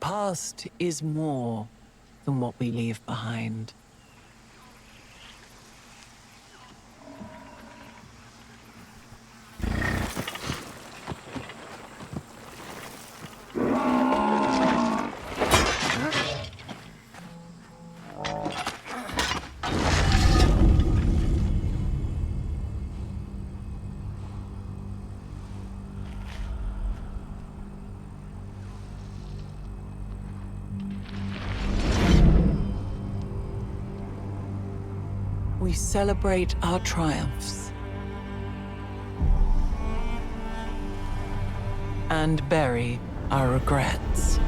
past is more than what we leave behind. We celebrate our triumphs and bury our regrets.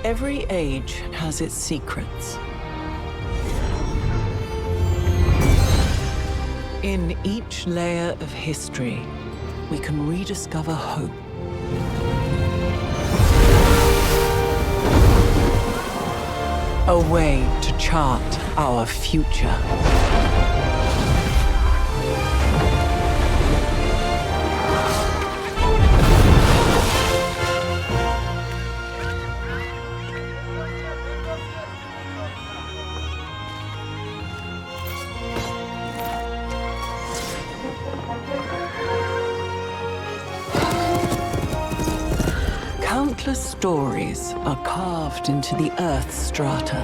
Every age has its secrets. In each layer of history, we can rediscover hope. A way to chart our future. Countless stories are carved into the Earth's strata.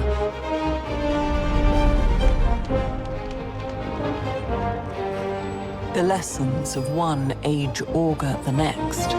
The lessons of one age augur the next.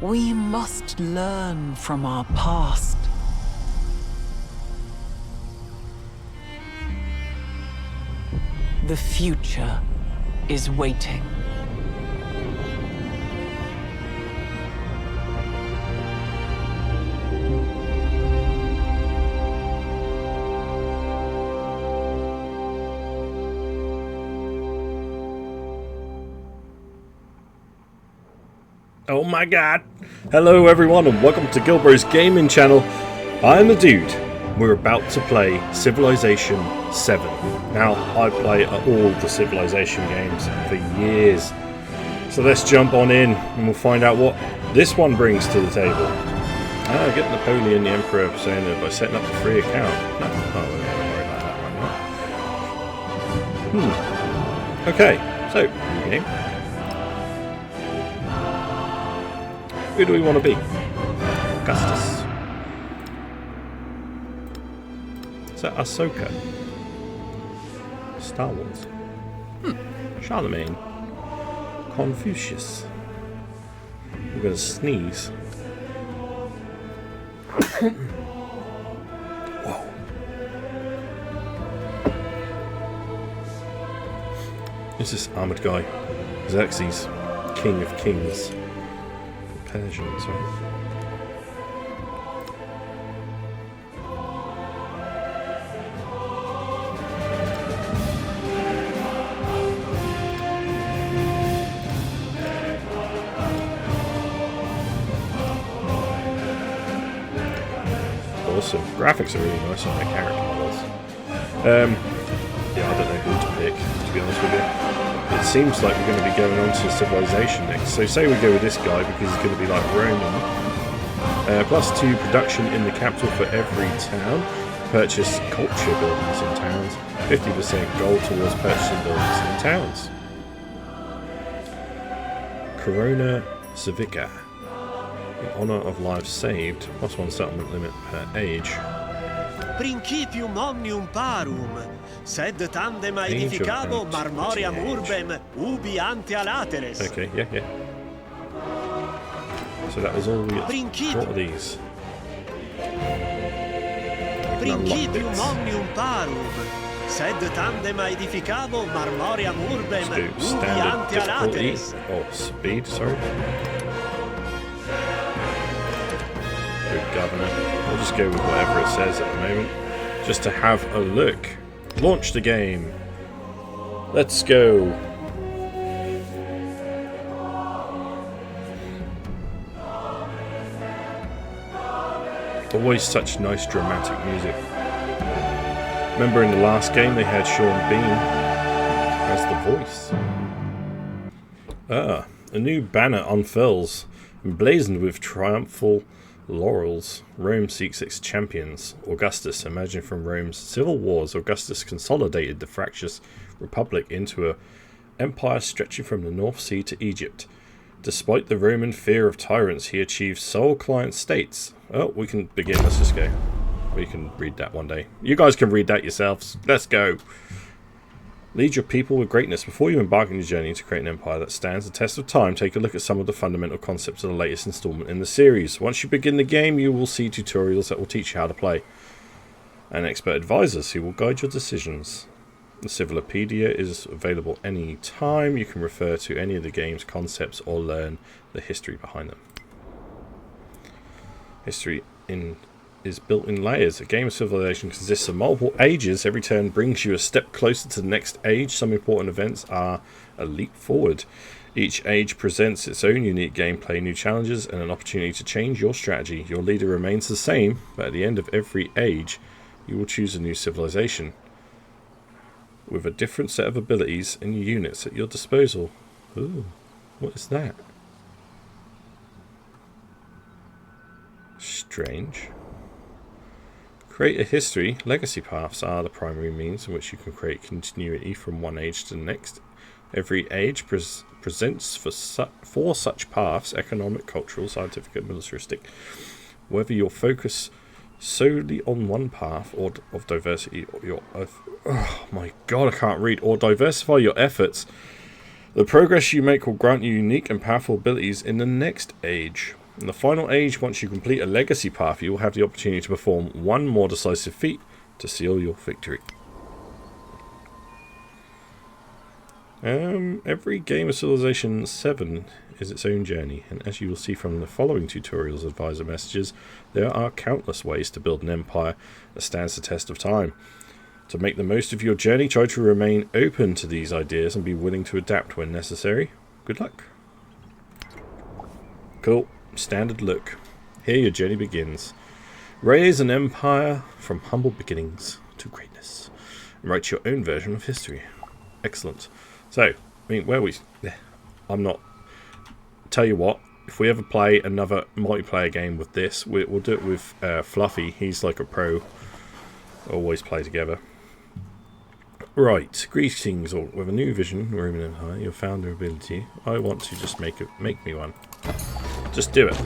We must learn from our past. The future is waiting. Oh my god! Hello everyone and welcome to GilBroz Gaming Channel. I'm the dude. We're about to play Civilization VII. Now, I play all the Civilization games for years. So let's jump on in and we'll find out what this one brings to the table. Ah, get Napoleon the Emperor saying that by setting up a free account. No, oh, we're not worry about that one. Okay, so, new game. Who do we want to be? Augustus. Is that Ahsoka? Star Wars. Charlemagne. Confucius. We're going to sneeze. Whoa. This is armored guy. Xerxes, King of Kings. Persians, right? Awesome. Graphics are really nice on their character models. Yeah, I don't know who to pick, to be honest with you. It seems like we're going to be going on to Civilization next. So say we go with this guy because he's going to be like Roman. +2 production in the capital for every town. Purchase culture buildings in towns. 50% gold towards purchasing buildings in towns. Corona Civica. In honour of lives saved. +1 settlement limit per age. Principium omnium parum, sed tandem aedificabo Ancient marmoream age. urbem ubi ante a lateres. Okay, yeah. So that was all we got. What are these? Principium omnium parum, sed tandem aedificabo marmoream urbem Let's do ubi standard ante a difficulty. lateres. Oh, speed, sorry. Good governor. We'll just go with whatever it says at the moment, just to have a look. Launch the game. Let's go. Always such nice dramatic music. Remember in the last game they had Sean Bean as the voice. Ah, a new banner unfurls, emblazoned with triumphal laurels. Rome seeks its champions. Augustus, emerging from Rome's civil wars, Augustus consolidated the fractious republic into an empire stretching from the North Sea to Egypt. Despite the Roman fear of tyrants, he achieved sole client states. Oh, we can begin. Let's just go. We can read that one day. You guys can read that yourselves. Let's go. Lead your people with greatness. Before you embark on your journey to create an empire that stands the test of time, take a look at some of the fundamental concepts of the latest installment in the series. Once you begin the game, you will see tutorials that will teach you how to play, and expert advisors who will guide your decisions. The Civilopedia is available any time. You can refer to any of the game's concepts or learn the history behind them. History is built in layers. A game of civilization consists of multiple ages. Every turn brings you a step closer to the next age. Some important events are a leap forward. Each age presents its own unique gameplay, new challenges, and an opportunity to change your strategy. Your leader remains the same, but at the end of every age, you will choose a new civilization with a different set of abilities and units at your disposal. Ooh, what is that? Strange. Create a history. Legacy paths are the primary means in which you can create continuity from one age to the next. Every age presents for such paths economic, cultural, scientific, and militaristic. Whether your focus solely on one path or of diversity, or oh my god, I can't read, or diversify your efforts, the progress you make will grant you unique and powerful abilities in the next age. In the final age, once you complete a legacy path, you will have the opportunity to perform one more decisive feat to seal your victory. Every game of Civilization VII is its own journey, and as you will see from the following tutorials advisor messages, there are countless ways to build an empire that stands the test of time. To make the most of your journey, try to remain open to these ideas and be willing to adapt when necessary. Good luck. Cool. Standard look. Here your journey begins. Raise an empire from humble beginnings to greatness, and write your own version of history. Excellent. So, I mean, I'm not... Tell you what, if we ever play another multiplayer game with this, we'll do it with Fluffy. He's like a pro. Always play together. Right, greetings all. With a new vision, Roman Empire, your founder ability. I want to just make me one. Just do it.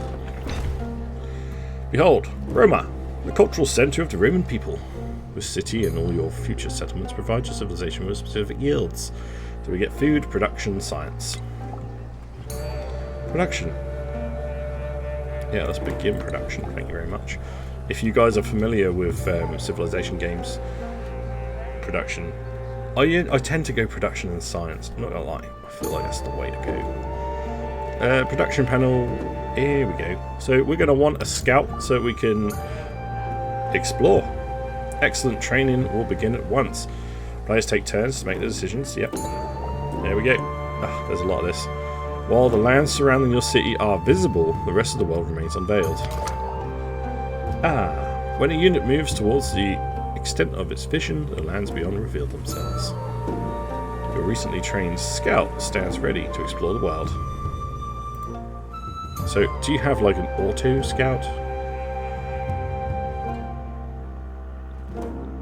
Behold, Roma, the cultural centre of the Roman people. This city and all your future settlements provide your civilization with specific yields. Do we get food, production, science? Production. Yeah, let's begin production. Thank you very much. If you guys are familiar with Civilization games, production, I tend to go production and science. I'm not gonna lie. I feel like that's the way to go. Production panel. Here we go. So we're gonna want a scout so we can explore. Excellent training will begin at once. Players take turns to make the decisions. Yep. There we go. Ah, there's a lot of this. While the lands surrounding your city are visible, the rest of the world remains unveiled. Ah, when a unit moves towards the extent of its vision, the lands beyond reveal themselves. Your recently trained scout stands ready to explore the world. So, do you have like an auto scout?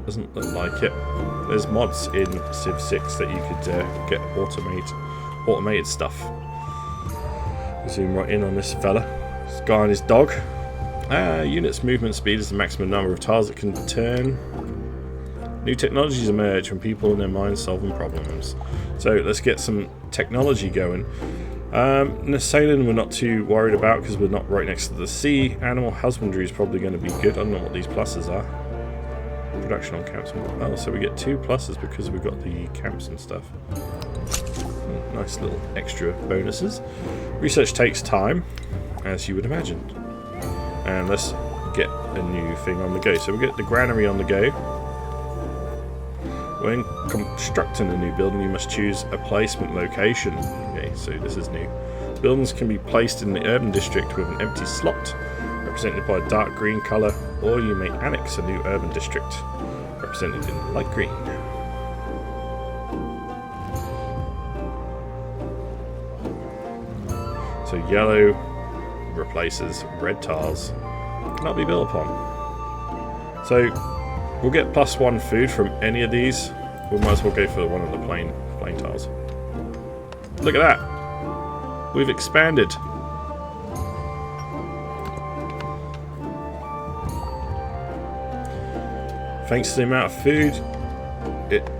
Doesn't look like it. There's mods in Civ 6 that you could get automated stuff. Zoom right in on this fella. This guy and his dog. Unit's movement speed is the maximum number of tiles it can turn. New technologies emerge when people in their minds solving problems. So let's get some technology going. Sailing we're not too worried about because we're not right next to the sea. Animal husbandry is probably going to be good. I don't know what these pluses are. Production on camps. Oh, so we get 2 pluses because we've got the camps and stuff. Nice little extra bonuses. Research takes time, as you would imagine. And let's get a new thing on the go. So we get the granary on the go. When constructing a new building, you must choose a placement location. Okay, so this is new. Buildings can be placed in the urban district with an empty slot, represented by a dark green colour, or you may annex a new urban district, represented in light green. So yellow replaces red tiles. Cannot be built upon. So we'll get +1 food from any of these. We might as well go for the one on the plain tiles. Look at that. We've expanded. Thanks to the amount of food,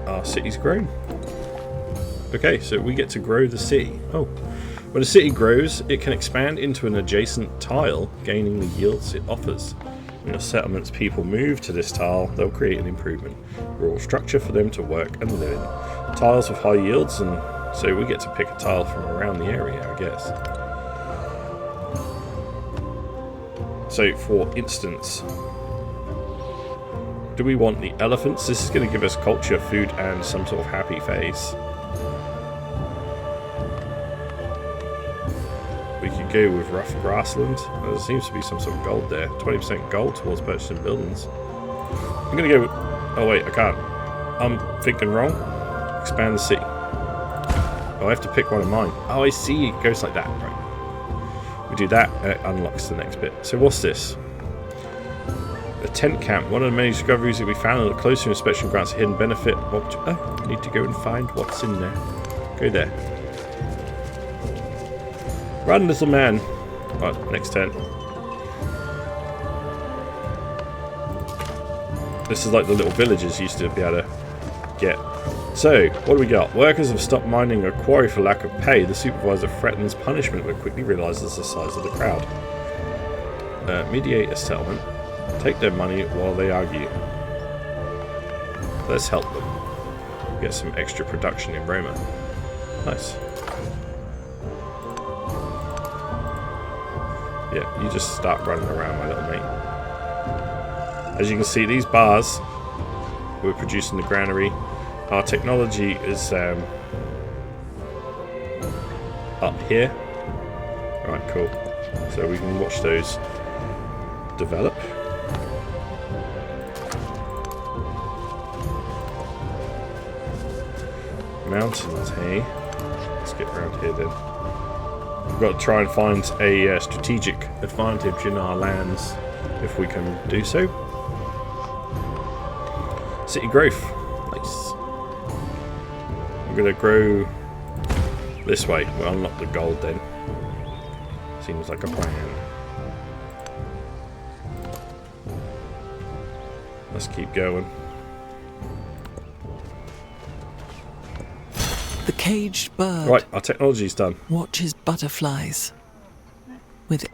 our city's grown. Okay, so we get to grow the city. Oh. When a city grows, it can expand into an adjacent tile, gaining the yields it offers. When your settlement's people move to this tile, they'll create an improvement rural structure for them to work and live in. Tiles with high yields, and so we get to pick a tile from around the area, I guess. So, for instance, do we want the elephants? This is going to give us culture, food, and some sort of happy face. We could go with rough grassland. There seems to be some sort of gold there. 20% gold towards purchasing buildings. I'm going to go with... Oh wait, I can't. I'm thinking wrong. Expand the city. Oh, I have to pick one of mine. Oh, I see. It goes like that. Right. We do that, and it unlocks the next bit. So what's this? A tent camp. One of the many discoveries that we found in a closer inspection grants a hidden benefit. Oh, I need to go and find what's in there. Go there. Run, little man. Right, next turn. This is like the little villagers used to be able to get. So, what do we got? Workers have stopped mining a quarry for lack of pay. The supervisor threatens punishment but quickly realises the size of the crowd. Mediate a settlement. Take their money while they argue. Let's help them. Get some extra production in Roma. Nice. Yeah, you just start running around, my little mate. As you can see, these bars we're producing the granary. Our technology is up here. Alright, cool. So we can watch those develop. Mountains, hey? Let's get around here then. We've got to try and find a strategic advantage in our lands if we can do so. City growth. Nice. I'm going to grow this way. We'll unlock the gold then. Seems like a plan. Let's keep going. The caged bird. Right, our technology's done. Watches butterflies. With.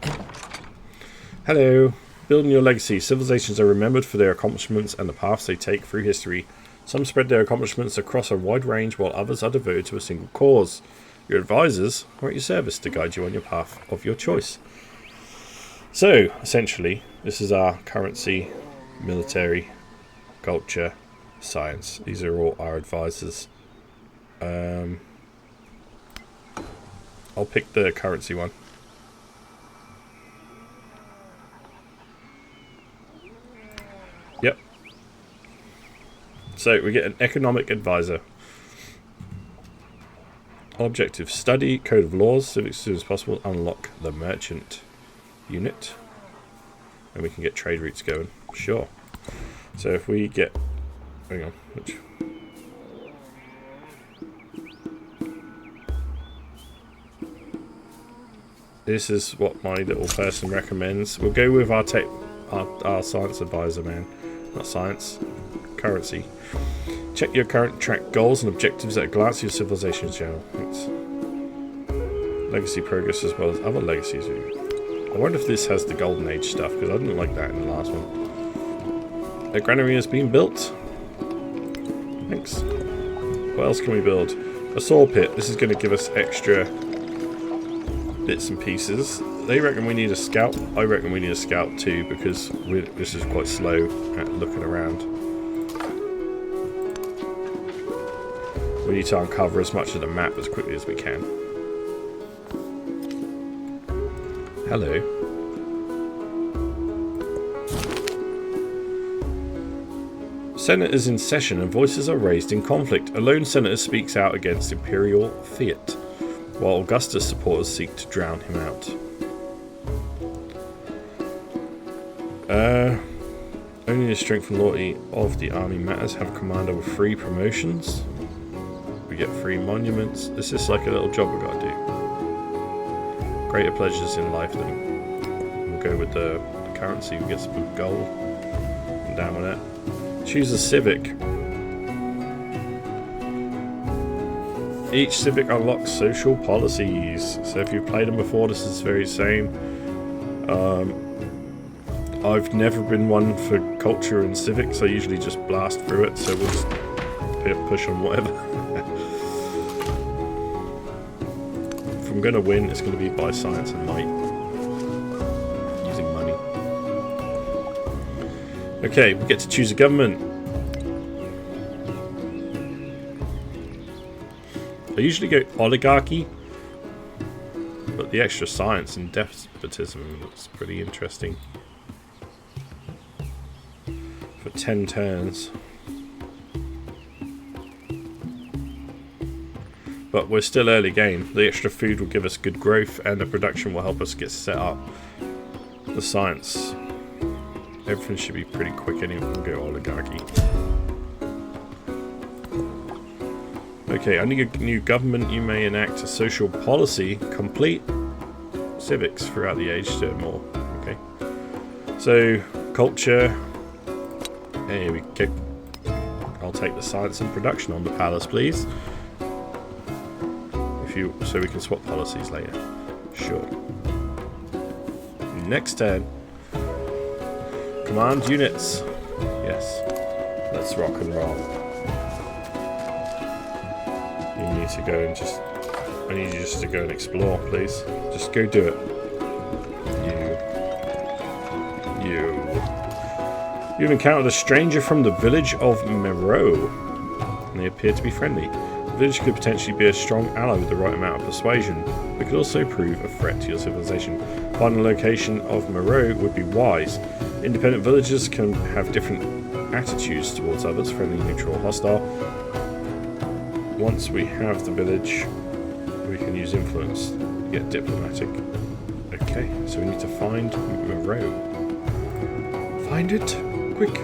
Hello. Building your legacy. Civilizations are remembered for their accomplishments and the paths they take through history. Some spread their accomplishments across a wide range, while others are devoted to a single cause. Your advisors are at your service to guide you on your path of your choice. So, essentially, this is our currency, military, culture, science. These are all our advisors. I'll pick the currency one. Yep. So we get an economic advisor. Objective: study code of laws so as soon as possible. Unlock the merchant unit, and we can get trade routes going. Sure. So if we get, hang on, which? This is what my little person recommends. We'll go with our science advisor, man. Not science. Currency. Check your current track goals and objectives at a glance of your civilization channel. Thanks. Legacy progress as well as other legacies. I wonder if this has the Golden Age stuff, because I didn't like that in the last one. A granary has been built. Thanks. What else can we build? A saw pit. This is going to give us extra bits and pieces. They reckon we need a scout. I reckon we need a scout too, because this is quite slow at looking around. We need to uncover as much of the map as quickly as we can. Hello. Senate is in session and voices are raised in conflict. A lone senator speaks out against Imperial Fiat, while Augustus supporters seek to drown him out. Only the strength and loyalty of the army matters. Have a commander with 3 promotions. We get 3 monuments. This is like a little job we gotta do. Greater pleasures in life then. We'll go with the currency. We get some gold. I'm down with that. Choose a civic. Each civic unlocks social policies. So if you've played them before, this is very same. I've never been one for culture and civics. I usually just blast through it, so we'll just push on whatever. If I'm going to win, it's going to be by science and might. Using money. Okay, we get to choose a government. I usually go oligarchy, but the extra science and despotism looks pretty interesting. For 10 turns. But we're still early game. The extra food will give us good growth and the production will help us get set up. The science. Everything should be pretty quick anyway. We'll go oligarchy. Okay, under a new government you may enact a social policy. Complete civics throughout the age to more. Okay. So, culture. Here we go. I'll take the science and production on the palace, please. So we can swap policies later. Sure. Next turn. Command units. Yes. Let's rock and roll. You need to go and just... I need you just to go and explore, please. Just go do it. You've encountered a stranger from the village of Moreau. And they appear to be friendly. The village could potentially be a strong ally with the right amount of persuasion, but could also prove a threat to your civilization. Finding the location of Moreau would be wise. Independent villagers can have different attitudes towards others, friendly, neutral, hostile. Once we have the village, we can use influence, get diplomatic. Okay, so we need to find Moreau. Find it, quick.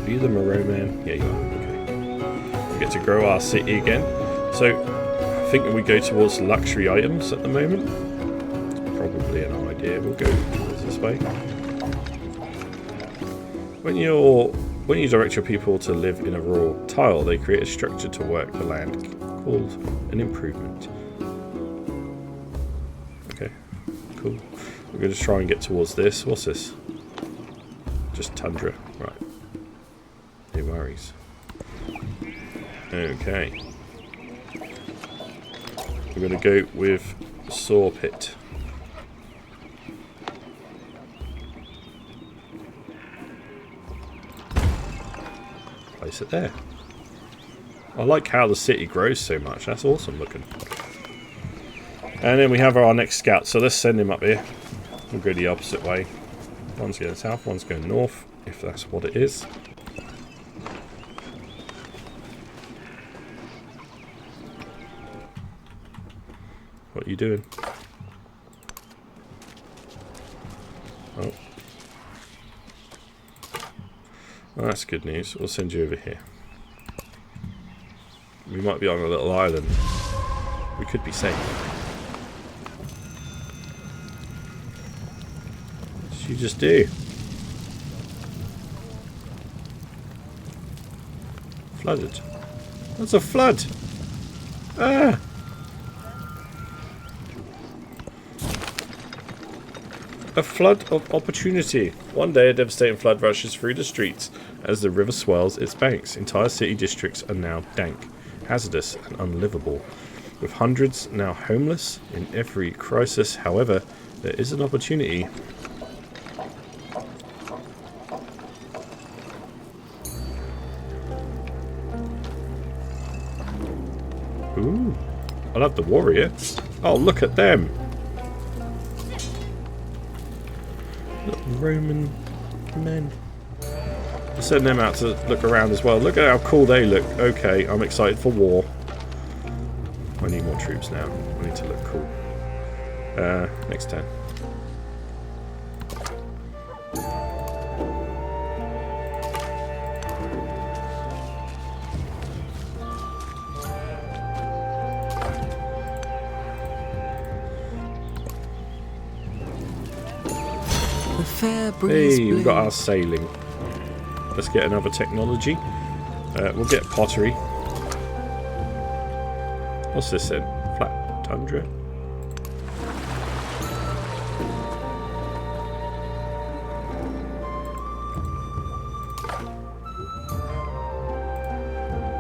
Are you the Moreau man? Yeah, you are. Okay. We get to grow our city again. So, I think we go towards luxury items at the moment. It's probably an idea. We'll go towards this way. When you direct your people to live in a rural tile, they create a structure to work the land called an improvement. Okay, cool. We're going to try and get towards this. What's this? Just tundra. Right. No worries. Okay. We're going to go with saw pit. Place it there. I like how the city grows so much. That's awesome looking. And then we have our next scout. So let's send him up here. We'll go the opposite way. One's going south, one's going north, if that's what it is. What are you doing? Oh. Well, that's good news. We'll send you over here. We might be on a little island. we could be safe. What did you just do? Flooded. That's a flood! Ah! A flood of opportunity. One day a devastating flood rushes through the streets as the river swells its banks. Entire city districts are now dank, hazardous and unlivable. With hundreds now homeless in every crisis, however, there is an opportunity. Ooh, I love the warrior. Oh, look at them. Little Roman men. I'll send them out to look around as well. Look at how cool they look. Okay, I'm excited for war. I need more troops now. I need to look cool. Next turn. The fair breeze Hey, we've got blew. our sailing. Let's get another technology. We'll get pottery. What's this then? Flat tundra?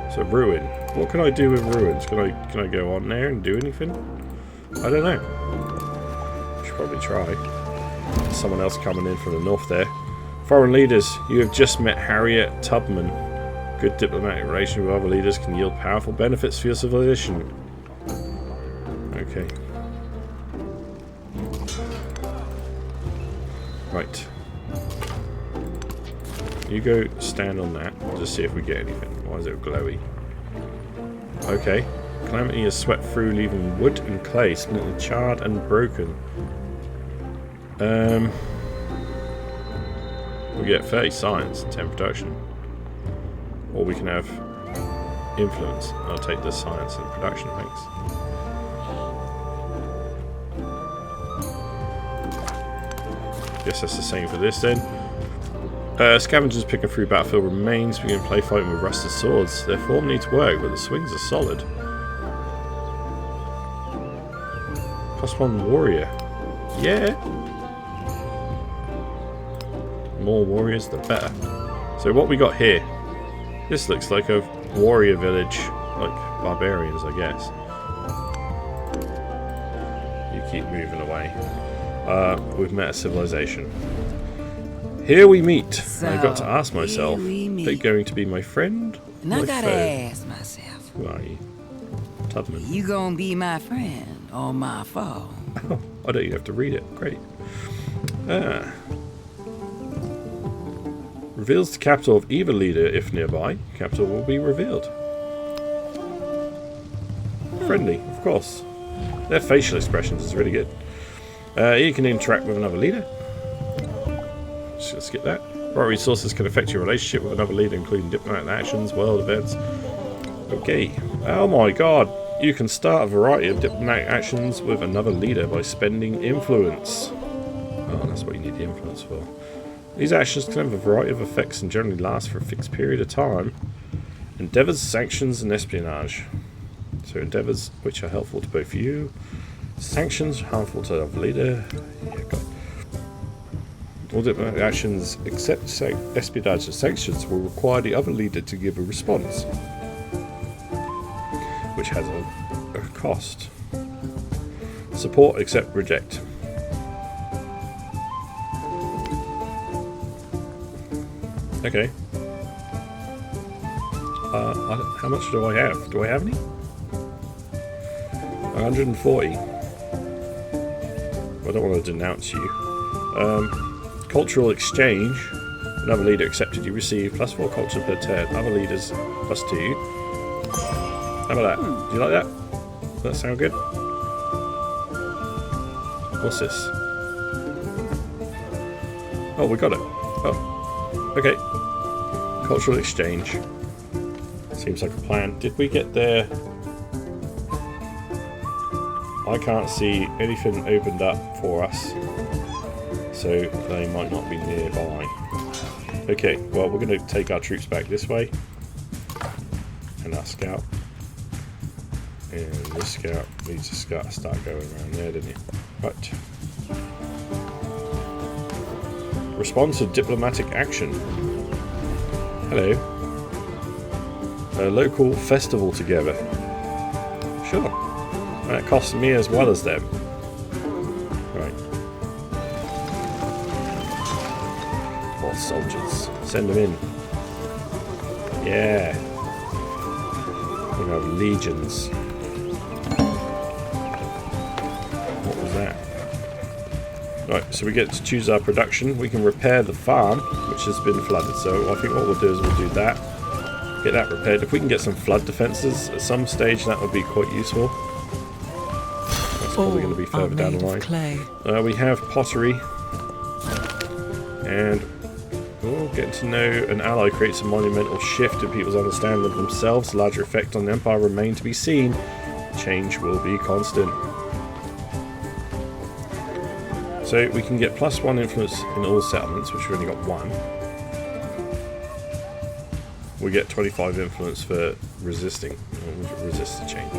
It's a ruin. What can I do with ruins? Can I go on there and do anything? I don't know. Should probably try. Someone else coming in from the north there. Foreign leaders, you have just met Harriet Tubman. Good diplomatic relation with other leaders can yield powerful benefits for your civilization. Okay. Right. You go stand on that. Just see if we get anything. Why is it glowy? Okay. Calamity has swept through, leaving wood and clay splintered, charred and broken. We get 30 science, 10 production. Or we can have influence. I'll take the science and production, thanks. Guess that's the same for this then. Scavengers picking through battlefield remains, begin play fighting with rusted swords. Their form needs work, but the swings are solid. +1 warrior. Yeah! More warriors, the better. So what we got here? This looks like a warrior village, like barbarians, I guess. You keep moving away. We've met a civilization. Here we meet. So, I got to ask myself, here we are meet. they going to be my friend? Or And I my gotta foe? ask myself, Who are you? Tubman. you gonna be my friend or my foe? Oh, I don't even have to read it. Great. Reveals the capital of either leader if nearby. Capital will be revealed. Friendly, of course. Their facial expressions is really good. You can interact with another leader. Just gonna skip that. Right resources can affect your relationship with another leader, including diplomatic actions, world events. Okay. Oh my god. You can start a variety of diplomatic actions with another leader by spending influence. Oh, that's what you need the influence for. These actions can have a variety of effects and generally last for a fixed period of time. Endeavours, sanctions, and espionage. So endeavours which are helpful to both you. Sanctions harmful to the leader. Yeah, got it. All diplomatic actions except espionage and sanctions will require the other leader to give a response, which has a cost. Support except reject. Okay. How much do I have? Do I have any? 140. I don't want to denounce you. Cultural exchange. Another leader accepted. You receive +4 culture per turn. Other leaders +2. How about that? Do you like that? Does that sound good? What's this? Oh, we got it. Oh. Okay. Cultural exchange. Seems like a plan. Did we get there? I can't see anything opened up for us, so they might not be nearby. Okay, well, we're going to take our troops back this way, and our scout. And this scout needs to start going around there, didn't he? Right. Response to diplomatic action. Hello. A local festival together. Sure. That costs me as well as them. Right. More soldiers. Send them in. Yeah. We have legions. What was that? Right, so we get to choose our production. We can repair the farm, which has been flooded. So I think what we'll do is we'll do that. Get that repaired. If we can get some flood defences at some stage, that would be quite useful. That's probably going to be further down the line. We have pottery. And getting to know an ally creates a monumental shift in people's understanding of themselves. Larger effect on the Empire remain to be seen. Change will be constant. So we can get +1 influence in all settlements, which we've only got 1. We get 25 influence for resisting, resist the change.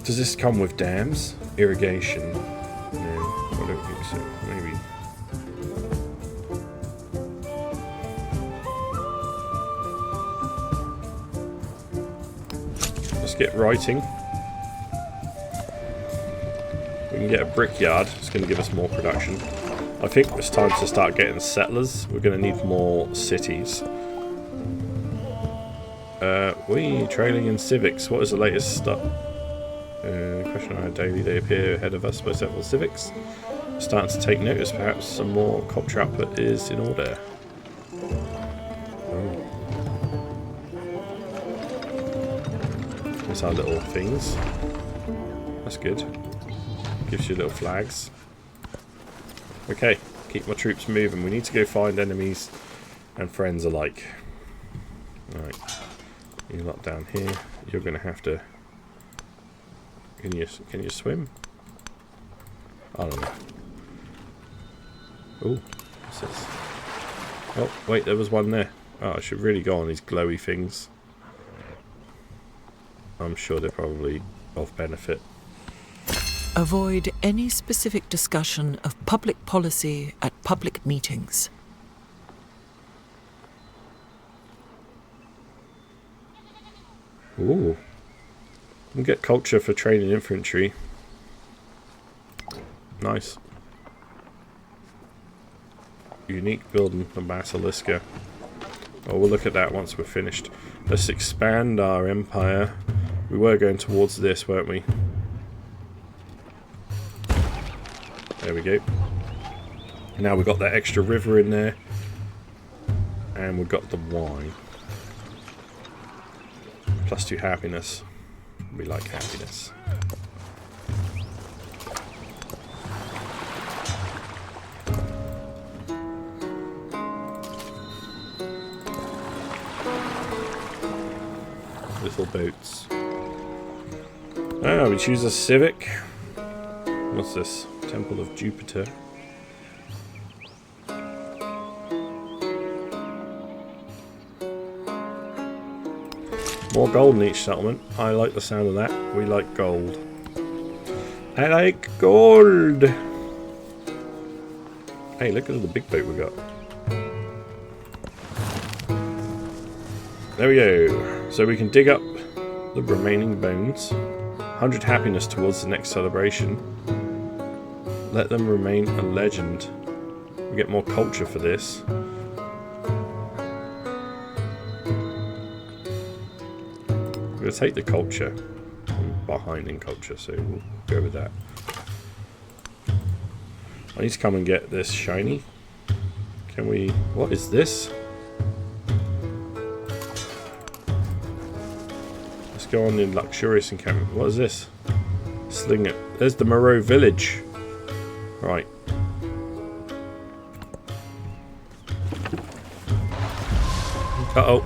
Does this come with dams? Irrigation? No, I don't think so. Maybe. Let's get writing. We can get a brickyard. It's going to give us more production. I think it's time to start getting settlers. We're going to need more cities. Trailing in civics. What is the latest stuff? Question on how daily they appear ahead of us by several civics. Starting to take notice. Perhaps some more culture output is in order. There's our little things. That's good. Gives you little flags. Okay, keep my troops moving. We need to go find enemies and friends alike. Alright. You lot down here. You're gonna have to. Can you swim? I don't know. Oh, what's this? Oh, wait, there was one there. Oh, I should really go on these glowy things. I'm sure they're probably of benefit. Avoid any specific discussion of public policy at public meetings. Ooh. We'll get culture for training infantry. Nice. Unique building, the Basiliska. Oh, we'll look at that once we're finished. Let's expand our empire. We were going towards this, weren't we? There we go. Now we've got that extra river in there. And we've got the wine. +2 happiness. We like happiness. Little boats. Ah, we choose a civic. What's this? Temple of Jupiter. More gold in each settlement. I like the sound of that. We like gold. I like gold! Hey, look at the big boat we got. There we go. So we can dig up the remaining bones. 100 happiness towards the next celebration. Let them remain a legend. We get more culture for this. We're going to take the culture. I'm behind in culture, so we'll go with that. I need to come and get this shiny. Can we... What is this? Let's go on the luxurious encampment. What is this? Sling it. There's the Moreau village. Right. Uh-oh.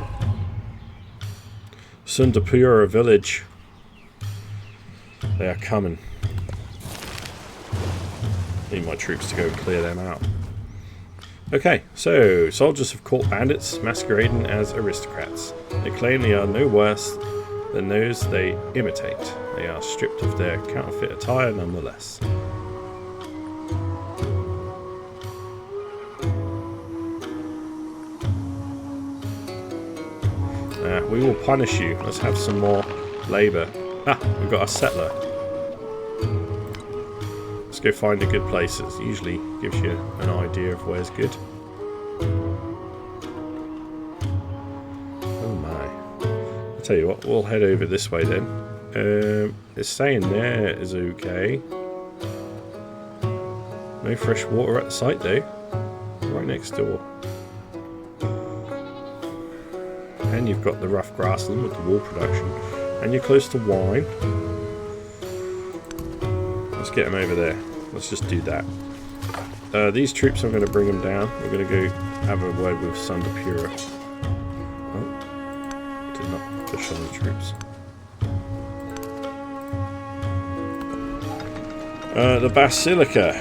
Sundapura village. They are coming. Need my troops to go and clear them out. Okay, so soldiers have caught bandits masquerading as aristocrats. They claim they are no worse than those they imitate. They are stripped of their counterfeit attire nonetheless. We will punish you. Let's have some more labour. Ah, we've got a settler. Let's go find the good places. Usually gives you an idea of where's good. Oh my. I'll tell you what, we'll head over this way then. It's saying there is okay. No fresh water at the site though. Right next door. And you've got the rough grassland with the wool production. And you're close to wine. Let's get them over there. Let's just do that. These troops, I'm going to bring them down. We're going to go have a word with Sundapura. Oh, did not push on the troops. The Basilica.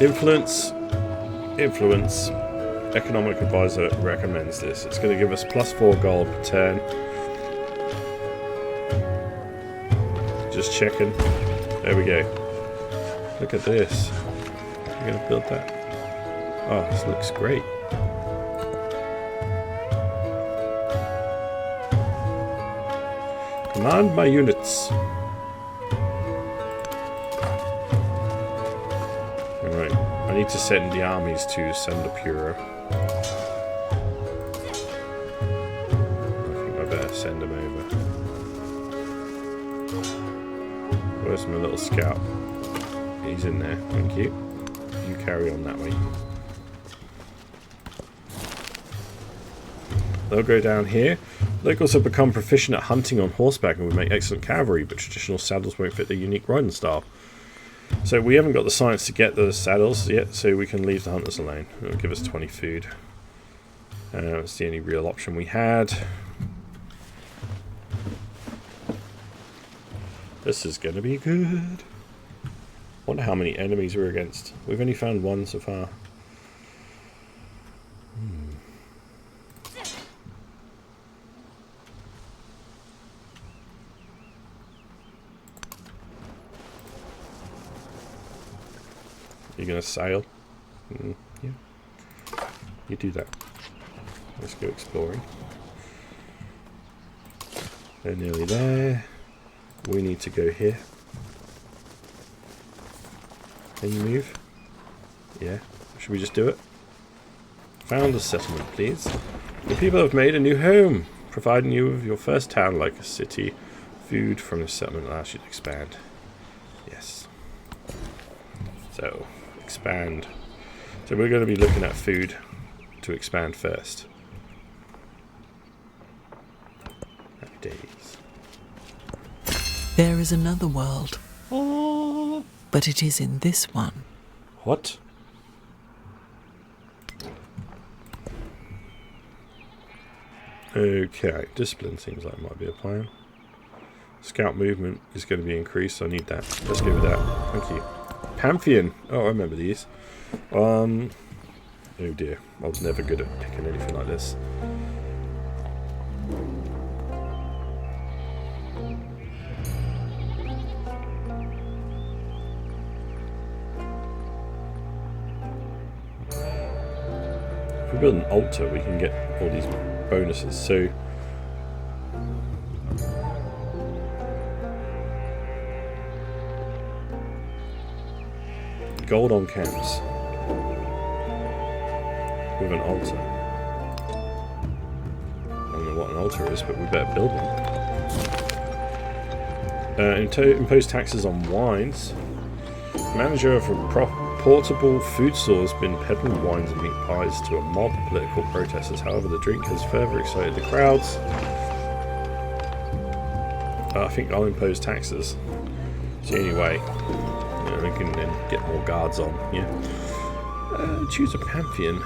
Influence. Economic advisor recommends this. It's going to give us +4 gold per turn. Just checking. There we go. Look at this. You're going to build that. Oh, this looks great. Command my units. Alright, I need to send the armies to Sundapura. Send him over. Where's my little scout? He's in there, thank you. You carry on that way. They'll go down here. Locals have become proficient at hunting on horseback and would make excellent cavalry, but traditional saddles won't fit their unique riding style. So we haven't got the science to get the saddles yet, so we can leave the hunters alone. It'll give us 20 food. That's the only real option we had. This is going to be good. Wonder how many enemies we're against. We've only found one so far. You're going to sail? Yeah. You do that. Let's go exploring. They're nearly there. We need to go here. Can you move? Yeah. Should we just do it? Found a settlement, please. The people have made a new home, providing you with your first town like a city. Food from the settlement allows you to expand. Yes. So, expand. So we're going to be looking at food to expand first. Happy days. There is another world. Oh. But it is in this one. What? Okay, discipline seems like it might be a plan. Scout movement is going to be increased, so I need that. Let's go with that. Thank you. Pantheon. Oh, I remember these. Oh dear. I was never good at picking anything like this. If we build an altar, we can get all these bonuses. So gold on camps with an altar. I don't know what an altar is, but we better build one. Impose taxes on wines. Manager of a portable food store has been peddling wines and meat pies to a mob of political protesters. However, the drink has further excited the crowds. I think I'll impose taxes. It's the only way. We can then get more guards on. Yeah. Choose a pantheon.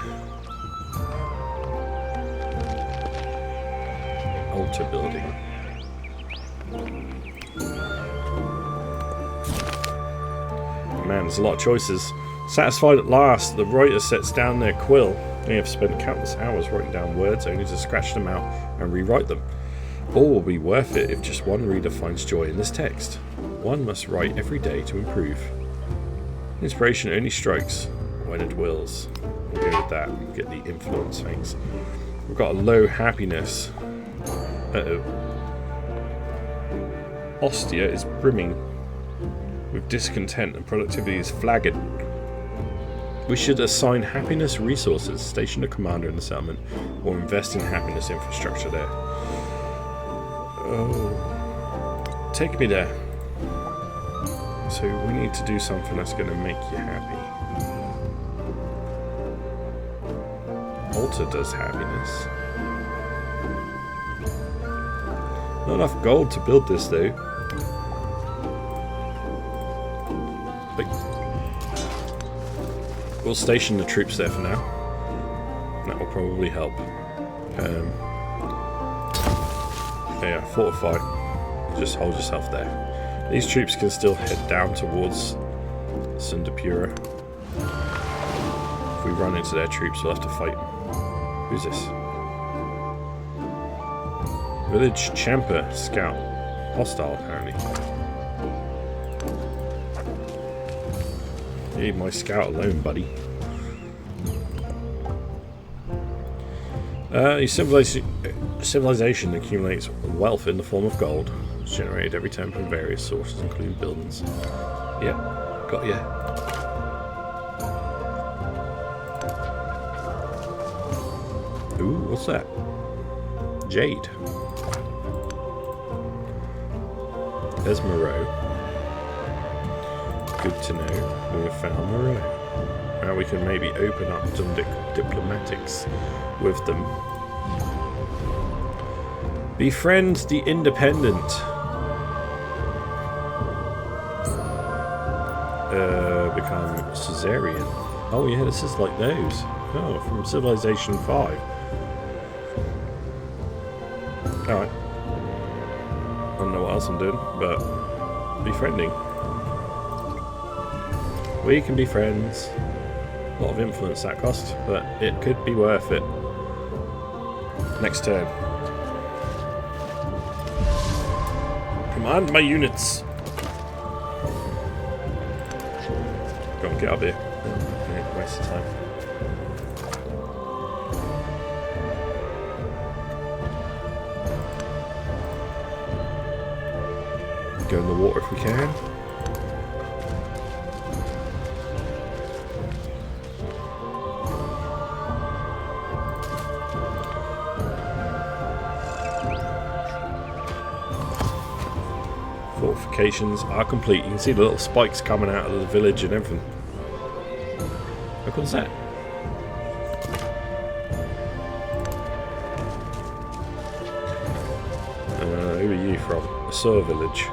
Altar building. Man, there's a lot of choices. Satisfied at last, the writer sets down their quill. They have spent countless hours writing down words only to scratch them out and rewrite them. All will be worth it if just one reader finds joy in this text. One must write every day to improve. Inspiration only strikes when it wills. We'll go with that and get the influence things. We've got a low happiness. Uh-oh. Ostia is brimming with discontent and productivity is flagging. We should assign happiness resources, station a commander in the settlement, or invest in happiness infrastructure there. Oh, take me there. So we need to do something that's going to make you happy. Alta does happiness. Not enough gold to build this though. We'll station the troops there for now. That will probably help. Yeah, fortify. Just hold yourself there. These troops can still head down towards Sundapura. If we run into their troops, we'll have to fight them. Who's this? Village Champa Scout. Hostile, apparently. Leave my scout alone, buddy. Your civilization accumulates wealth in the form of gold. It's generated every time from various sources, including buildings. Yeah, got ya. Ooh, what's that? Jade. There's Moreau. Good to know. We have found Moreau. Now we can maybe open up some diplomatics with them. Befriend the independent. Become Caesarian. Oh yeah, this is like those. Oh, from Civilization 5. Alright. I don't know what else I'm doing, but befriending. We can be friends. A lot of influence that cost, but it could be worth it. Next turn. Command my units. Go on, get up here. Okay, waste of time. Go in the water if we can. Fortifications are complete. You can see the little spikes coming out of the village and everything. Look, what's that? Who are you from? Asur village.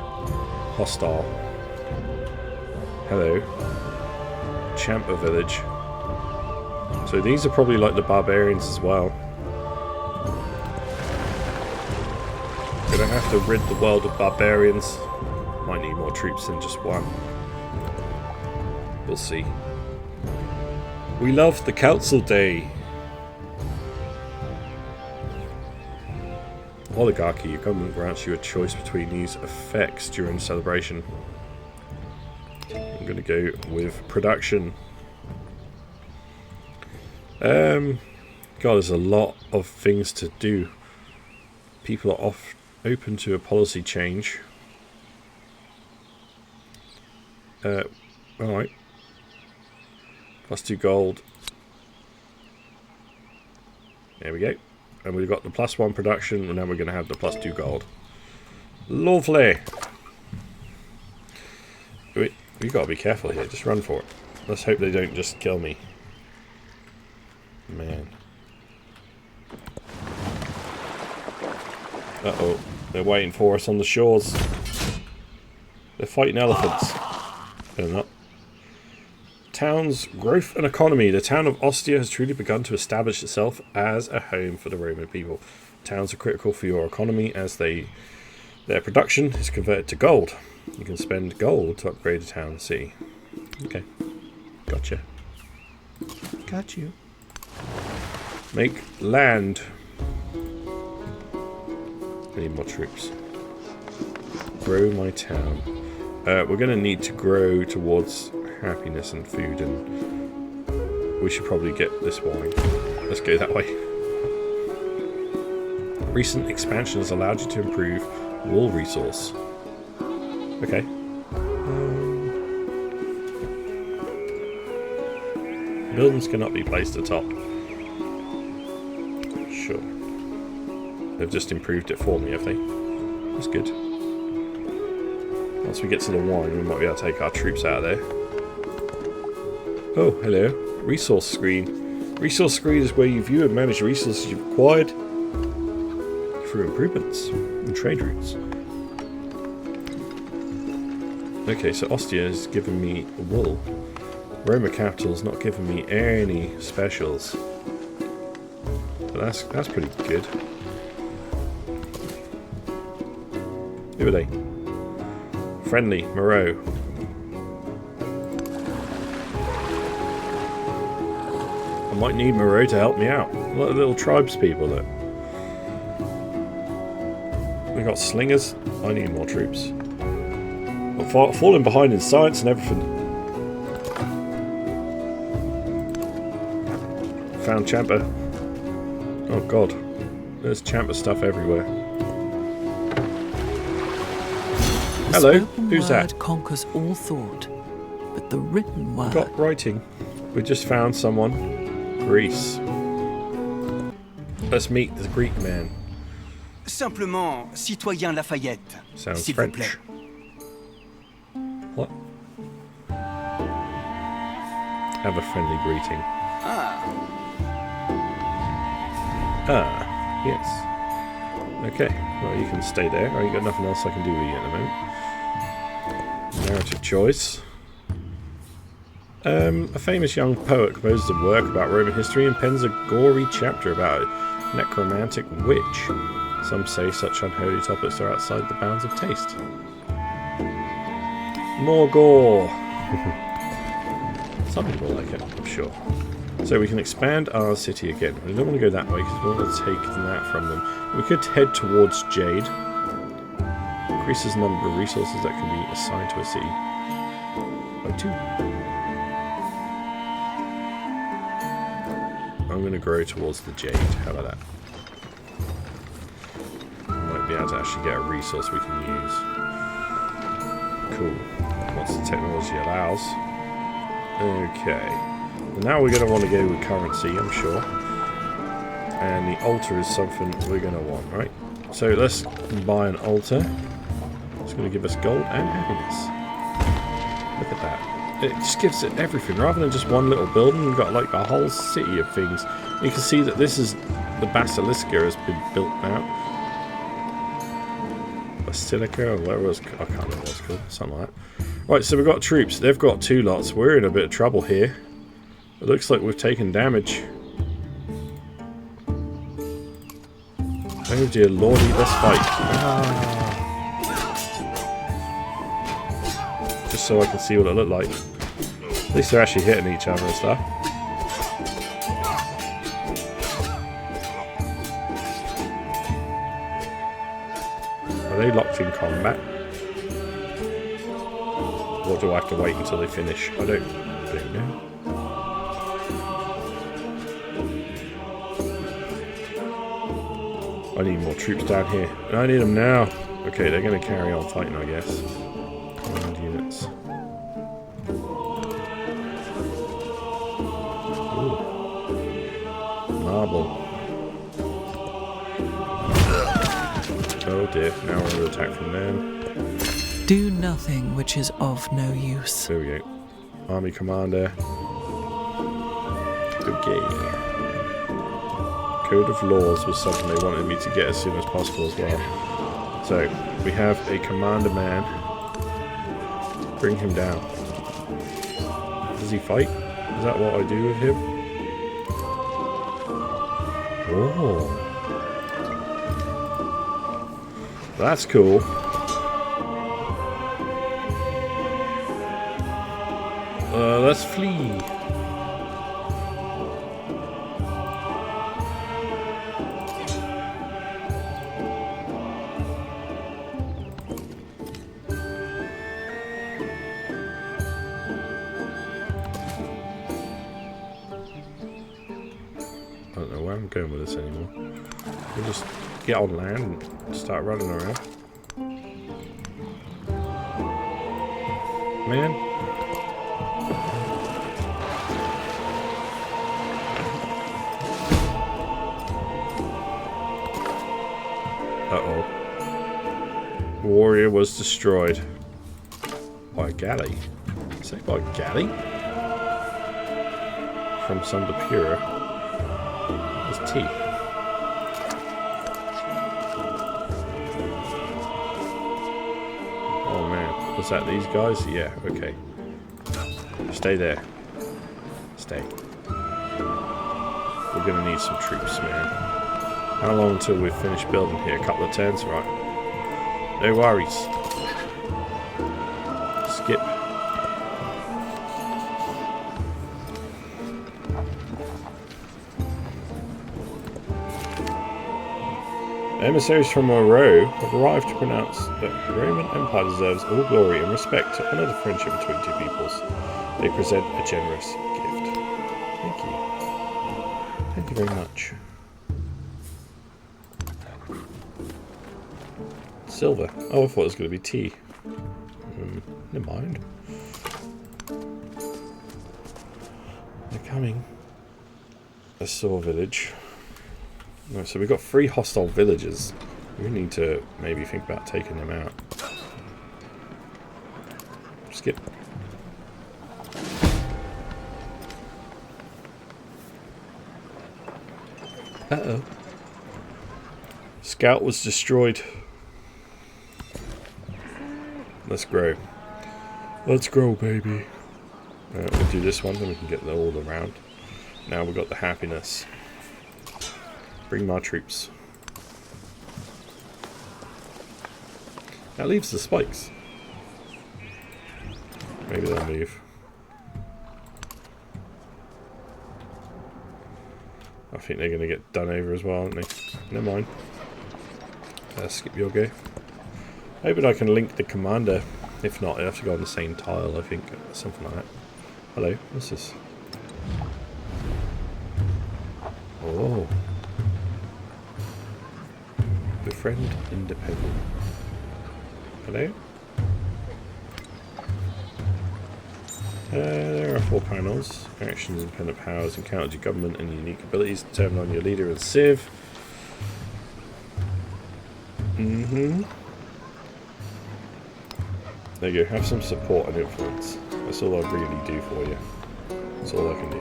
Hostile. Hello. Champa village. So these are probably like the barbarians as well. Gonna have to rid the world of barbarians. Might need more troops than just one. We'll see. We love the Council Day. Oligarchy. Your government grants you a choice between these effects during the celebration. I'm going to go with production. God, there's a lot of things to do. People are open to a policy change. Alright. +2 gold. There we go. And we've got the +1 production, and then we're going to have the +2 gold. Lovely! We've got to be careful here. Just run for it. Let's hope they don't just kill me. Man. Uh-oh. They're waiting for us on the shores. They're fighting elephants. They're not. Town's growth and economy. The town of Ostia has truly begun to establish itself as a home for the Roman people. Towns are critical for your economy as their production is converted to gold. You can spend gold to upgrade a town and city. Okay. Gotcha. Got you. Make land. I need more troops. Grow my town. We're going to need to grow towards happiness and food, and we should probably get this wine. Let's go that way. Recent expansion has allowed you to improve wool resource. Okay. Buildings cannot be placed atop. Sure. They've just improved it for me, have they? That's good. Once we get to the wine, we might be able to take our troops out of there. Oh, hello. Resource screen. Resource screen is where you view and manage resources you've acquired through improvements and trade routes. Okay, so Ostia has given me wool. Roma Capital's not giving me any specials. But that's pretty good. Who are they? Friendly, Moreau. I might need Moreau to help me out. A lot of little tribes people that. We got slingers. I need more troops. I'm falling behind in science and everything. Found Champa. Oh god. There's Champa stuff everywhere. Hello, who's that? The spoken word conquers all thought, but the written word... Got writing. We just found someone. Greece. Let's meet the Greek man. Simplement, citoyen Lafayette. Sounds s'il vous French. plaît. What? Have a friendly greeting. Ah, yes. Okay, well you can stay there. I ain't got nothing else I can do with you at the moment. Narrative choice. A famous young poet composes a work about Roman history and pens a gory chapter about a necromantic witch. Some say such unholy topics are outside the bounds of taste. More gore! Some people like it, I'm sure. So we can expand our city again. We don't want to go that way because we want to take that from them. We could head towards Jade. Increases the number of resources that can be assigned to a city by 2. I'm going to grow towards the Jade. How about that? Might be able to actually get a resource we can use. Cool. Once the technology allows. Okay. Now we're going to want to go with currency, I'm sure. And the altar is something we're going to want, right? So let's buy an altar. It's going to give us gold and happiness. Look at that. It just gives it everything. Rather than just one little building, we've got like a whole city of things. You can see that this is the Basilica has been built now. Basilica, or whatever it was. I can't remember what it's called. Something like that. Right, so we've got troops. They've got 2 lots. We're in a bit of trouble here. It looks like we've taken damage. Oh dear lordy, let's fight. Just so I can see what it looked like. At least they're actually hitting each other and stuff. Are they locked in combat? Or do I have to wait until they finish? I don't know. I need more troops down here. I need them now. Okay, they're going to carry on fighting, I guess. Command units. Ooh. Marble. Oh dear, now we're under attack from them. Do nothing which is of no use. There we go. Army commander. Okay. Code of laws was something they wanted me to get as soon as possible as well. So, we have a commander man. Bring him down. Does he fight? Is that what I do with him? Oh. That's cool. let's flee. I don't know where I'm going with this anymore. We'll just get on land and start running around. Man. Uh-oh. Warrior was destroyed. By a galley. Say by a galley? From Sundapura. There's tea. Oh man. Was that these guys? Yeah, okay. Stay there. Stay. We're gonna need some troops, man. How long until we've finished building here? A couple of turns? Right. No worries. Skip. Emissaries from Moreau have arrived to pronounce that the Roman Empire deserves all glory and respect to honour the friendship between two peoples. They present a generous gift. Thank you. Thank you very much. Silver. Oh, I thought it was going to be tea. Never mind. They're coming. A saw village. No, so we've got 3 hostile villages. We need to maybe think about taking them out. Skip. Uh-oh. Scout was destroyed. Let's grow. Let's grow, baby. We'll do this one, then we can get all around. Now we've got the happiness. Bring my troops. That leaves the spikes. Maybe they'll move. I think they're going to get done over as well, aren't they? Never mind. Skip your go. Hoping I can link the commander. If not, I have to go on the same tile, I think. Something like that. Hello, what's this? Oh. Befriend independent. Hello? There are 4 panels. Actions, independent powers, encountered your government and unique abilities determined on your leader and civ. There you go, have some support and influence. That's all I really do for you. That's all I can do.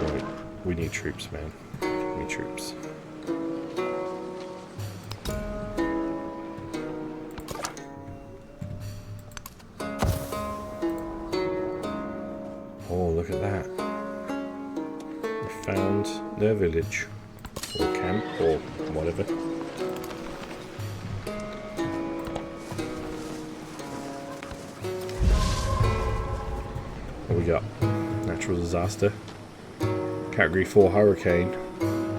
Right, we need troops, man. We need troops. Oh, look at that. We found their village. Or camp, or whatever. What we got? Natural disaster. Category 4 hurricane.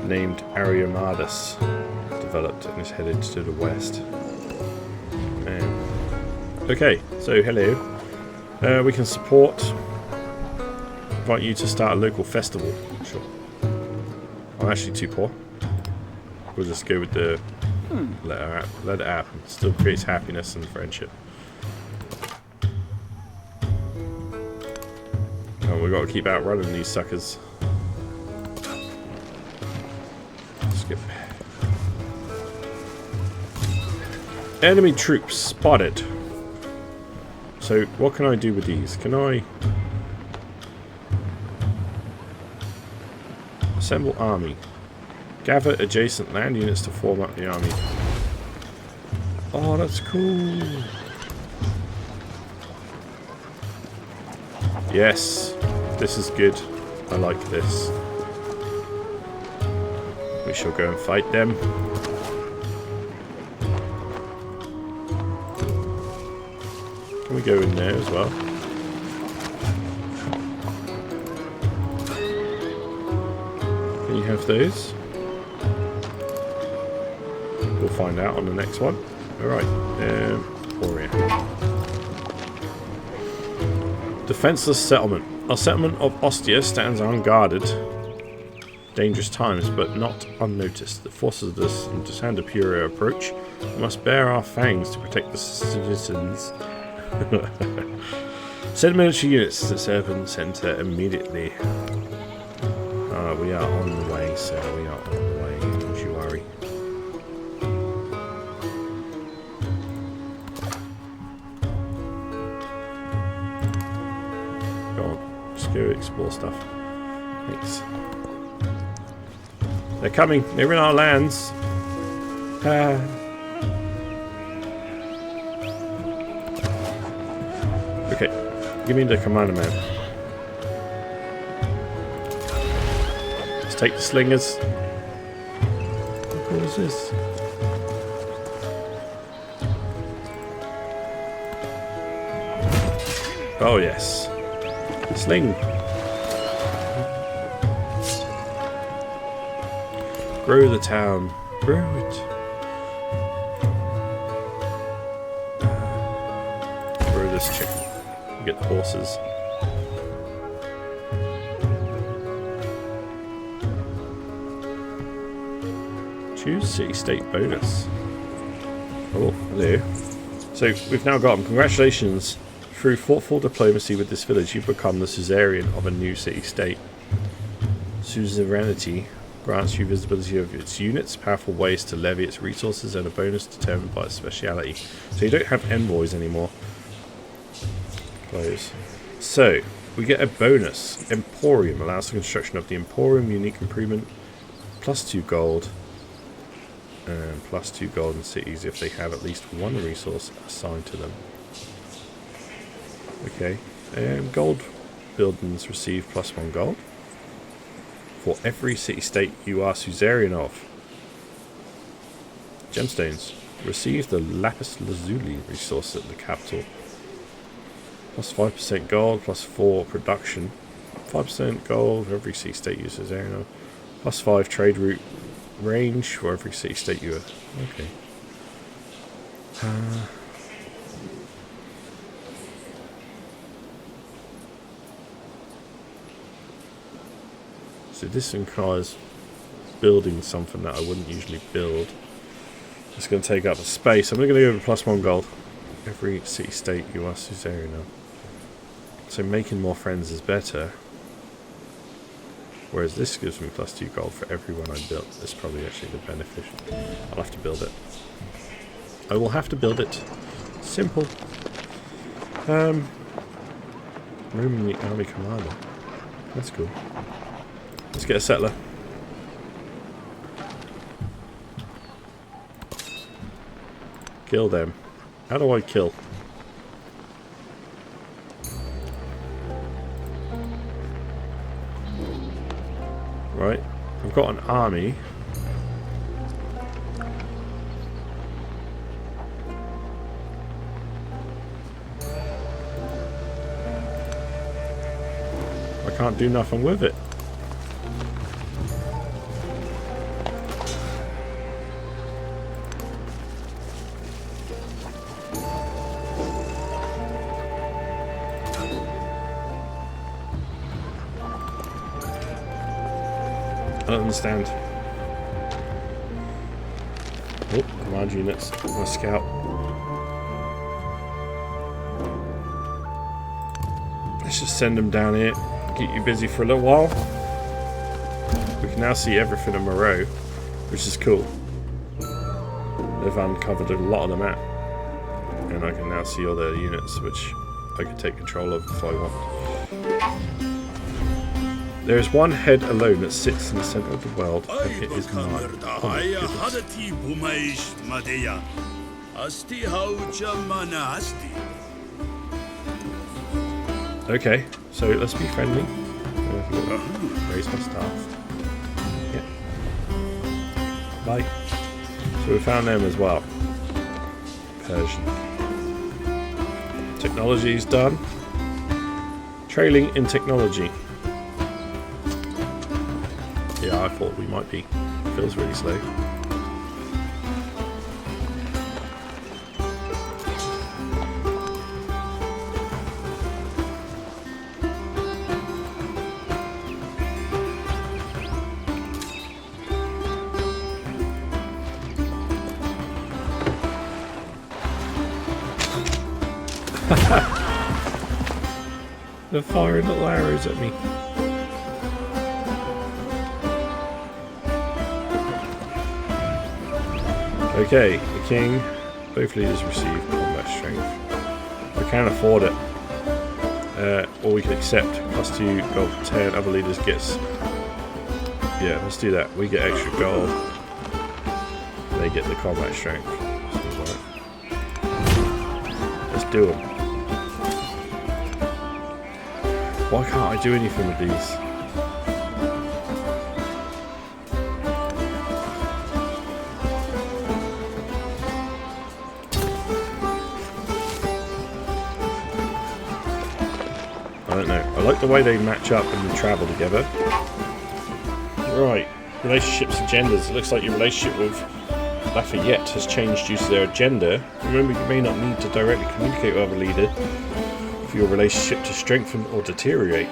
Named Ariamadus. Developed and is headed to the west. Man. Okay, so hello. We can support. Invite you to start a local festival. Sure. I'm actually too poor. We'll just go with the let it happen. Still creates happiness and friendship. Oh, we've got to keep outrunning these suckers. Skip. Enemy troops spotted. So what can I do with these? Can I assemble army? Gather adjacent land units to form up the army. Oh, that's cool. Yes, this is good. I like this. We shall go and fight them. Can we go in there as well? have those? We'll find out on the next one. Alright, Warrior. Defenseless settlement. Our settlement of Ostia stands unguarded. Dangerous times, but not unnoticed. The forces of this Santa Puria approach. We must bare our fangs to protect the citizens. Send military units to the Serpent Center immediately. We are on the way, sir. We are on the way. Don't you worry. Go on. Just go explore stuff. Thanks. They're coming. They're in our lands. Okay. Give me the commander man. Let's take the slingers. What is this? Oh yes. Sling. Grow the town. Grow it. Grow this chicken. Get the horses. Choose city-state bonus. Oh, hello. So we've now got them. Congratulations. Through thoughtful diplomacy with this village, you've become the suzerain of a new city-state. Suzerainty grants you visibility of its units, powerful ways to levy its resources, and a bonus determined by its speciality. So you don't have envoys anymore. Close. So, we get a bonus. Emporium allows the construction of the Emporium unique improvement. +2 gold. And +2 gold in cities if they have at least one resource assigned to them. Okay. Gold buildings receive +1 gold. For every city-state you are suzerain of. Gemstones. Receive the lapis lazuli resource at the capital. +5% gold, +4 production. 5% gold for every city-state you are suzerain of. +5 trade route range for every city-state you are. Okay. So this requires building something that I wouldn't usually build. It's going to take up the space. I'm going to go over +1 gold. Every city-state you are suzerain of. So making more friends is better. Whereas this gives me +2 gold for everyone I built. That's probably actually the beneficial. I'll have to build it. I will have to build it. Simple. Roman the army commander. That's cool. Let's get a settler. Kill them. How do I kill? Right. I've got an army. I can't do nothing with it. I don't understand. Oh, command units. My scout. Let's just send them down here. Keep you busy for a little while. We can now see everything in Moreau, which is cool. They've uncovered a lot of the map. And I can now see all their units, which I can take control of if I want. There is one head alone that sits in the center of the world, and it is mine. Oh my goodness. Okay, so let's be friendly. Raise my staff. Yeah. Bye. So we found them as well. Persian. Technology is done. Trailing in technology. Yeah, I thought we might be. Feels really slow. They're firing little arrows at me. Okay, the king. Both leaders receive combat strength. We can afford it. Or we can accept +2 gold for 10. Other leaders gets. Yeah, let's do that. We get extra gold. They get the combat strength. Let's do them. Why can't I do anything with these? I don't know. I like the way they match up and travel together. Right. Relationships and genders. It looks like your relationship with Lafayette has changed due to their agenda. Remember, you may not need to directly communicate with other leader for your relationship to strengthen or deteriorate.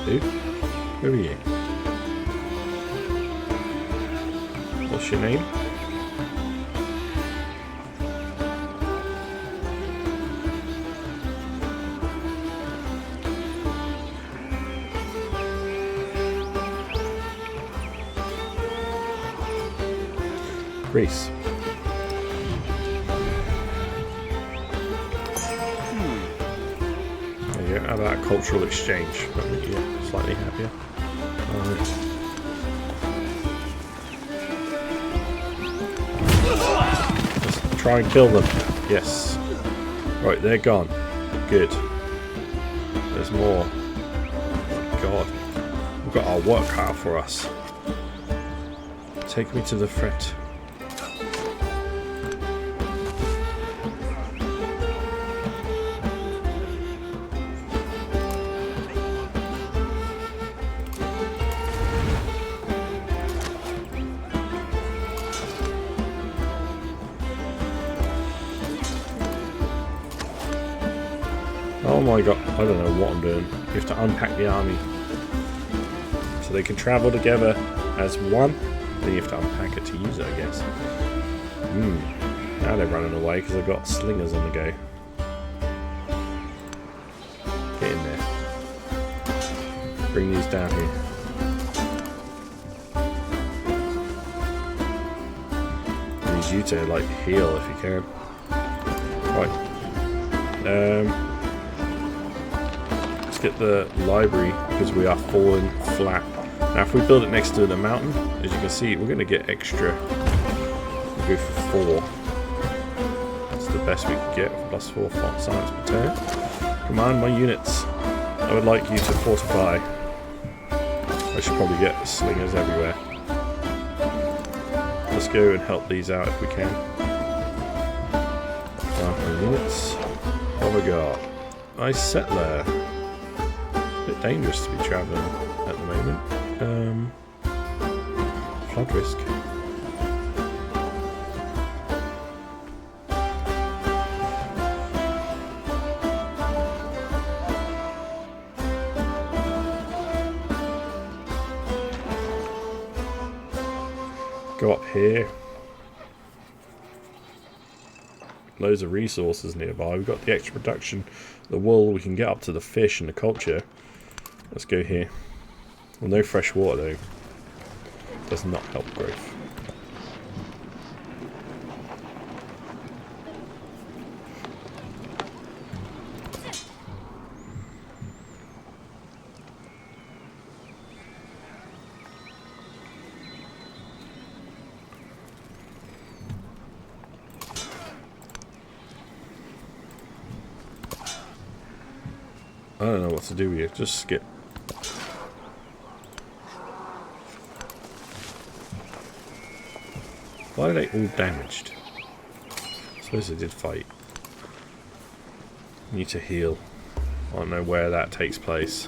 Dude, who are you? What's your name? Greece. There you go. How about a cultural exchange? That make you slightly happier. Let's try and kill them. Yes. Right, they're gone. Good. There's more. God. We've got our work cut out for us. Take me to the fret. Oh my god, I don't know what I'm doing. You have to unpack the army. So they can travel together as one. Then you have to unpack it to use it, I guess. Now they're running away because they've got slingers on the go. Get in there. Bring these down here. I need you to, like, heal if you can. Right. Let's get the library because we are falling flat. Now if we build it next to the mountain, as you can see, we're going to get extra. We'll go for 4. That's the best we can get. +4 font science per turn. Command my units. I would like you to fortify. I should probably get slingers everywhere. Let's go and help these out if we can. Command my units. What have we got? Nice settler. Bit dangerous to be travelling at the moment. Flood risk. Go up here. Loads of resources nearby. We've got the extra production, the wool. We can get up to the fish and the culture. Let's go here. Well, no fresh water though. Does not help growth. I don't know what to do here. Just skip. Why are they all damaged? I suppose they did fight. Need to heal. I don't know where that takes place.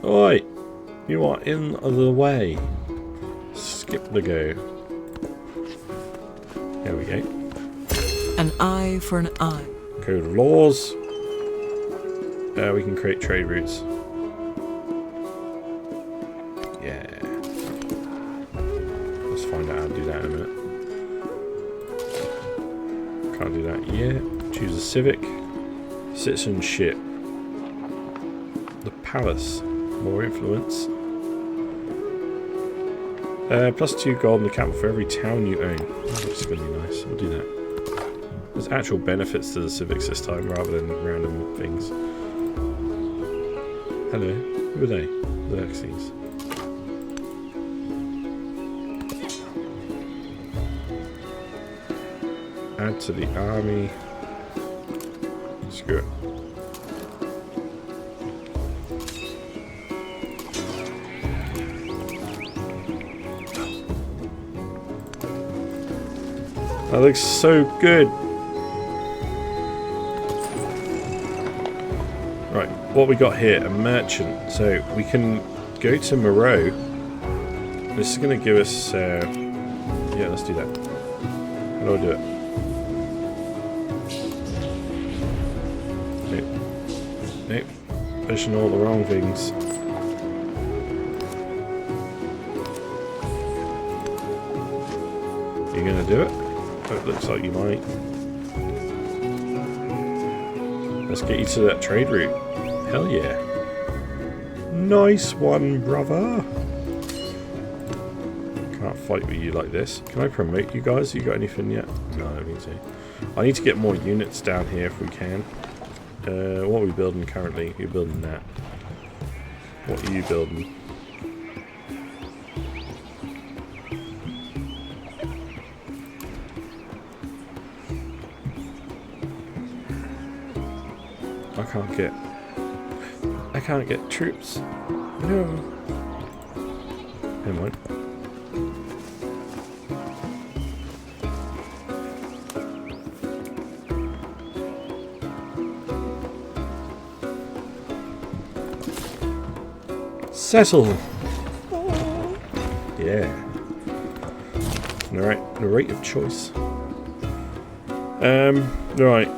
Oi! You are in the way. Skip the go. There we go. An eye for an eye. Code of laws. We can create trade routes. Yeah. Let's find out how to do that in a minute. Can't do that yet. Choose a civic. Citizenship. The palace. More influence. +2 gold in the capital for every town you own. Oh, that's going to be nice. We'll do that. There's actual benefits to the civics this time rather than random things. Hello. Who are they? Xerxes. Add to the army. Screw it. That looks so good. Right, what we got here? A merchant. So we can go to Moreau. This is going to give us... yeah, let's do that. How do I do it? Nope. Nope. Pushing all the wrong things. Are you going to do it? Oh, it looks like you might. Let's get you to that trade route. Hell yeah. Nice one, brother. Can't fight with you like this. Can I promote you guys? You got anything yet? No, I don't think so. I need to get more units down here if we can. What are we building currently? You're building that. What are you building? I can't get troops. No. Never mind. Settle. Yeah. Narrate of choice. Right.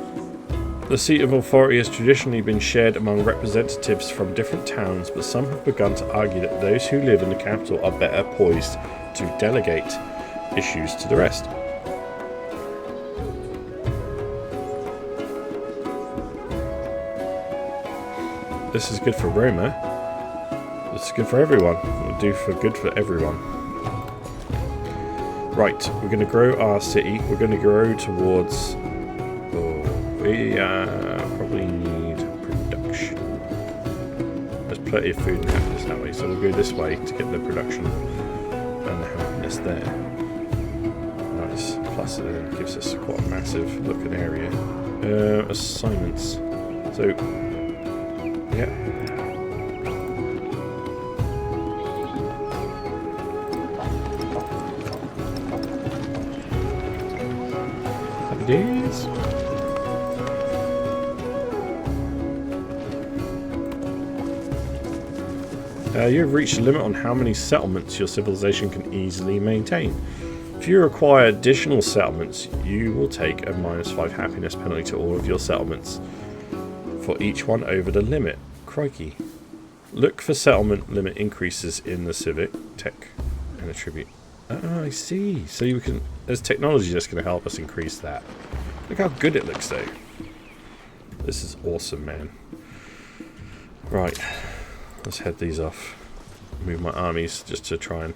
The seat of authority has traditionally been shared among representatives from different towns, but some have begun to argue that those who live in the capital are better poised to delegate issues to the rest. This is good for Roma. This is good for everyone. It'll do for good for everyone. Right, we're going to grow our city. We're going to grow towards... we probably need production. There's plenty of food and happiness that way, so we'll go this way to get the production and the happiness there. Nice. Plus it gives us quite a massive looking area. Assignments. So, yeah. Happy days. You've reached a limit on how many settlements your civilization can easily maintain. If you require additional settlements, you will take a -5 happiness penalty to all of your settlements for each one over the limit. Crikey. Look for settlement limit increases in the civic, tech, and attribute. Oh, I see. So you can... there's technology that's going to help us increase that. Look how good it looks, though. This is awesome, man. Right. Let's head these off. Move my armies just to try and...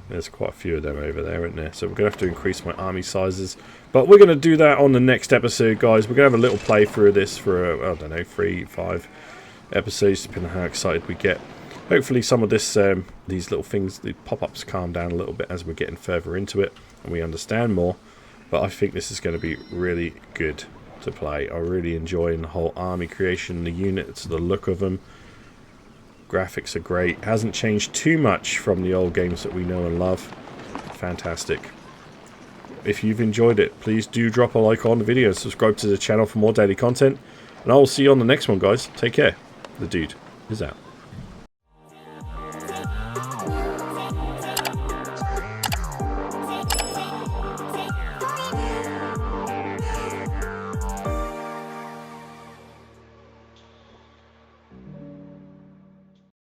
there's quite a few of them over there, isn't there? So we're going to have to increase my army sizes. But we're going to do that on the next episode, guys. We're going to have a little playthrough of this for, I don't know, 3-5 episodes, depending on how excited we get. Hopefully some of this, these little things, the pop-ups calm down a little bit as we're getting further into it and we understand more. But I think this is going to be really good to play. I'm really enjoying the whole army creation, the units, the look of them. Graphics are great. Hasn't changed too much from the old games that we know and love. Fantastic. If you've enjoyed it, please do drop a like on the video, subscribe to the channel for more daily content, and I will see you on the next one, guys. Take care. The dude is out.